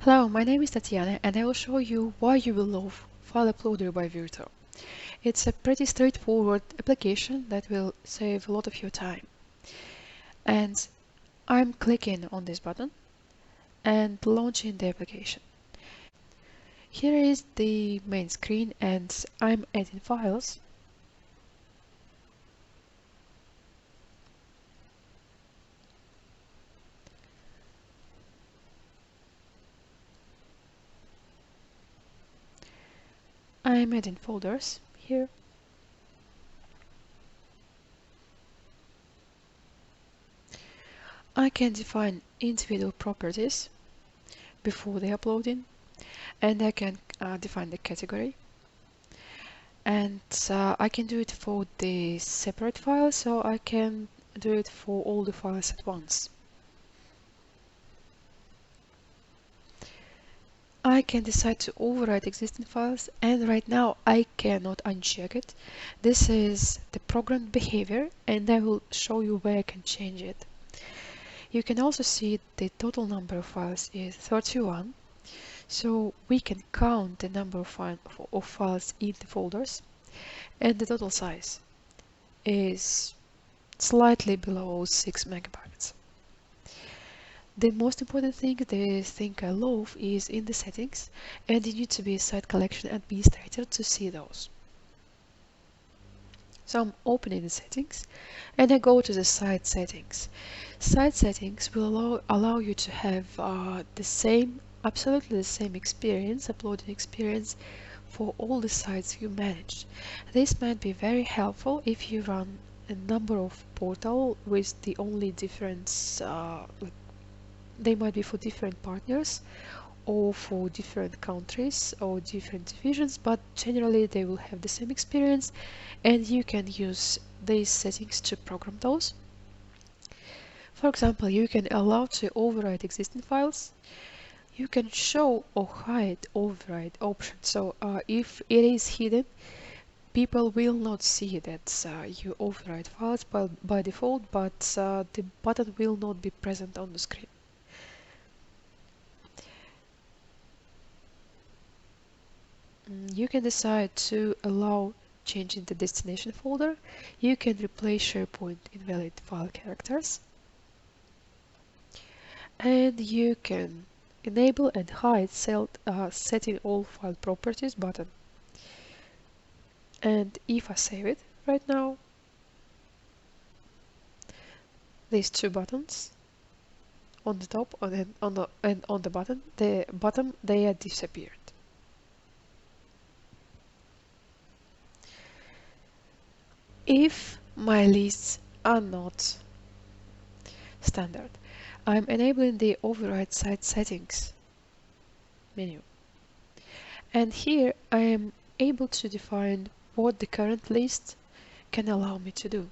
Hello, my name is Tatiana and I will show you why you will love File Uploader by Virto. It's a pretty straightforward application that will save a lot of your time. And I'm clicking on this button and launching the application. Here is the main screen and I'm adding files. I'm adding folders here. I can define individual properties before the uploading, and I can define the category. And I can do it for the separate files, so I can do it for all the files at once. I can decide to overwrite existing files, and right now I cannot uncheck it. This is the programmed behavior, and I will show you where I can change it. You can also see the total number of files is 31, so we can count the number of files in the folders, and the total size is slightly below 6 megabytes. The most important thing, the thing I love, is in the settings, and you need to be a site collection administrator to see those. So I'm opening the settings and I go to the site settings. Site settings will allow you to have absolutely the same experience, uploading experience for all the sites you manage. This might be very helpful if you run a number of portals with the only difference, they might be for different partners or for different countries or different divisions, but generally they will have the same experience, and you can use these settings to program those. For example, you can allow to overwrite existing files. You can show or hide override option. So if it is hidden, people will not see that you overwrite files by default, but the button will not be present on the screen. You can decide to allow changing the destination folder. You can replace SharePoint invalid file characters. And you can enable and hide setting all file properties button. And if I save it right now, these two buttons on the top and on the bottom, they are disappeared. If my lists are not standard, I'm enabling the override site settings menu. And here I am able to define what the current list can allow me to do.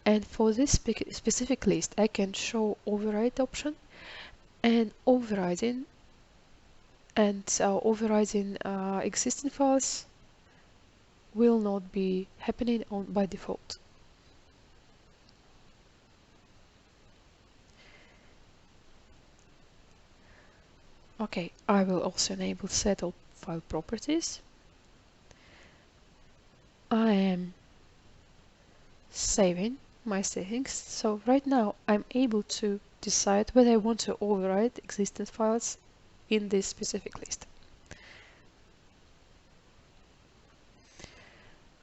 And for this specific list, I can show override option and overriding existing files will not be happening by default. Okay, I will also enable set all file properties. I am saving my settings, so right now I'm able to decide whether I want to override existing files in this specific list.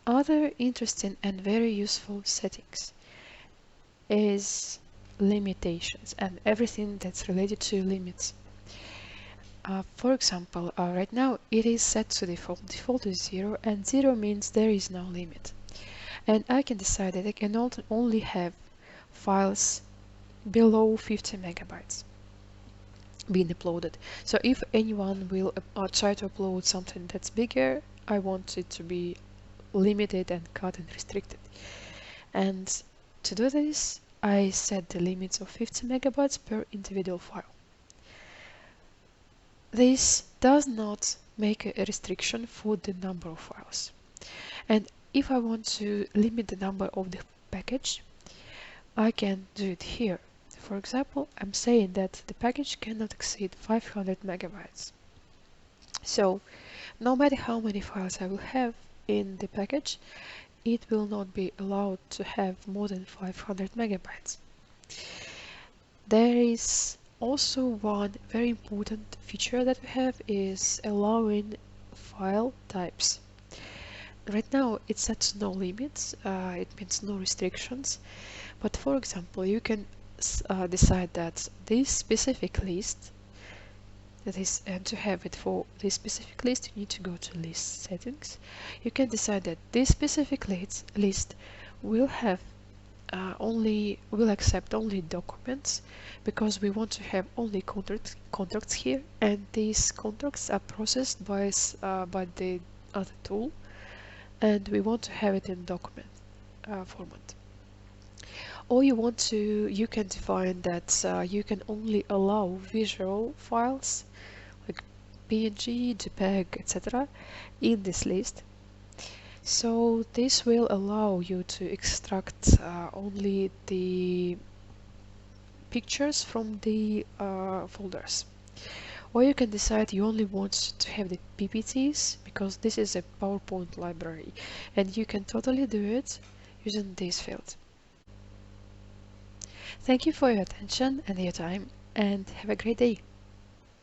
Other interesting and very useful settings is limitations and everything that's related to limits. For example, right now it is set to default. Default is 0, and 0 means there is no limit. And I can decide that I can only have files below 50 megabytes being uploaded. So if anyone will try to upload something that's bigger, I want it to be limited and cut and restricted. And to do this, I set the limits of 50 megabytes per individual file. This does not make a restriction for the number of files. And if I want to limit the number of the package, I can do it here. for example, I'm saying that the package cannot exceed 500 megabytes. So no matter how many files I will have in the package, it will not be allowed to have more than 500 megabytes. There is also one very important feature that we have is allowing file types. Right now it sets no limits, it means no restrictions, but for example you can decide that this specific list, that is, and to have it for this specific list you need to go to list settings. You can decide that this specific list will have will accept only documents, because we want to have only contracts here, and these contracts are processed by the other tool, and we want to have it in document format. Or you can define that you can only allow visual files like PNG, JPEG, etc. in this list. So this will allow you to extract only the pictures from the folders. Or you can decide you only want to have the PPTs, because this is a PowerPoint library, and you can totally do it using this field. Thank you for your attention and your time, and have a great day.